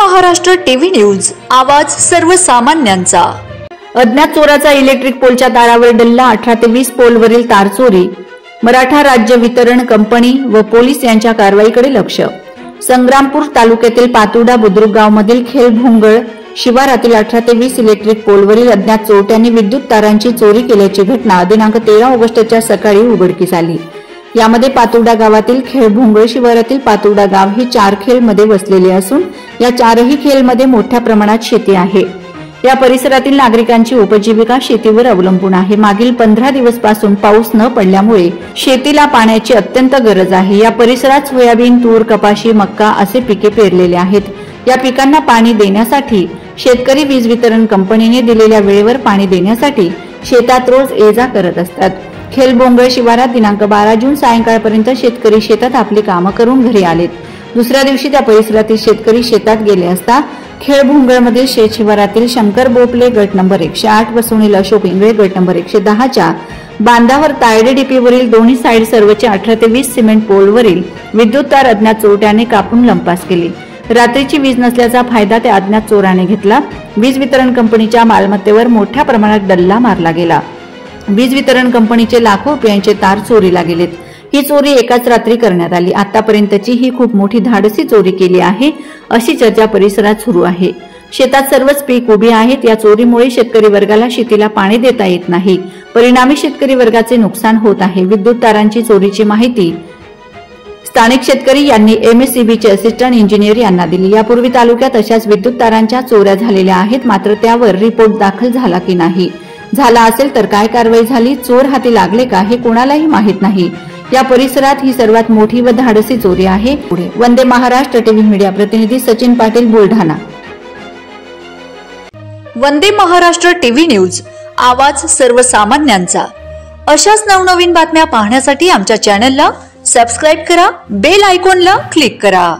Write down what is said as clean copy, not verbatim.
Maharashtra TV news, आवाज सर्वसामान्यांचा। अज्ञात चोराचा इलेक्ट्रिक पोलच्या तारावर डल्ला। 18 ते 20 पोलवरील तार चोरी। मराठा राज्य वितरण कंपनी व पोलीस यांच्या कारवाईकडे लक्ष। संग्रामपूर तालुक्यातील पातुर्डा बुद्रुक गावमधील खेळभोंगळ शिवारातील 18 ते 20 इलेक्ट्रिक पोलवरील अज्ञात चोरट्यांनी विद्युत तारांची चोरी केल्याची घटना दिनांक 13 ऑगस्टच्या सकाळी उघडकीस आली। यामध्ये पातुर्डा गावातील खेळभोंगळ शिवारातील पातुर्डा गाव हे 4 खेलमध्ये वसलेले असून या 4ही खेलमध्ये मोठ्या प्रमाणात शेती आहे। या परिसरातील नागरिकांची उपजीविका शेतीवर अवलंबून आहे। मागील 15 दिवसांपासून पाऊस न पडल्यामुळे शेतीला पाण्याची अत्यंत गरज आहे। या परिसरात सोयाबीन, तूर, कपाशी, मक्का असे पिके पेरलेले आहेत। या पिकांना पाणी देण्यासाठी शेतकरी वीज वितरण कंपनीने दिलेल्या वेळेवर पाणी देण्यासाठी शेतात रोज ये-जा करत असतात। खेळभोंगळ शिवारात दिनांक 12 जून सायंकाळपर्यंत शेतकरी शेतात आपली कामं करून घरी आलेत। दुसऱ्या दिवशी त्या परिसरातील शेतकरी शेतात गेले असता खेळभोंगळमधील शेत शिवारातील शंकर बोपले गट नंबर 108 व सुनील अशोक इंगळे गट नंबर 110च्या बांधावर तायडे डीपीवरील दोन्ही साइड सर्वचे 18 ते 20 सिमेंट पोलवरील विद्युत तार अज्ञात चोरट्याने कापून लंपास केली। रात्रीची वीज नसल्याचा फायदा त्या अज्ञात चोराने घेतला। वीज वितरण कंपनीच्या मालमत्तेवर मोठ्या प्रमाणात डल्ला मारला गेला। वीज वितरण कंपनीचे लाखो रुपयांचे तार चोरीला गेलेत। ही चोरी एकाच रात्री करण्यात आली। आतापर्यंतची ही खूप मोठी धाडसी चोरी केली आहे अशी चर्चा परिसरात सुरू आहे। शेतात सर्वच पीक उभी आहेत। या चोरीमुळे शेतकरी वर्गाला शेतीला पाणी देता येत नाही। परिणामी शेतकरी वर्गाचे नुकसान होत आहे। विद्युत तारांची चोरीची माहिती स्थानिक शेतकरी यांनी MSEBचे असिस्टंट इंजिनियर यांना दिली। यापूर्वी तालुक्यात अशाच विद्युत तारांच्या चोऱ्या झालेल्या आहेत, मात्र त्यावर रिपोर्ट दाखल झाला की नाही, झाला असेल तर काय कारवाई झाली, चोर हाती लागले का हे कोणालाही माहित नाही। या परिसरात ही सर्वात मोठी व धाडसी चोरी आहे। पुढे वंदे महाराष्ट्र टीव्ही मीडिया प्रतिनिधी सचिन पाटील, बुलढाणा। वंदे महाराष्ट्र टीव्ही न्यूज, आवाज सर्वसामान्यांचा। अशाच नवनवीन बातम्या पाहण्यासाठी आमच्या चॅनलला सबस्क्राइब करा, बेल आयकॉनला क्लिक करा।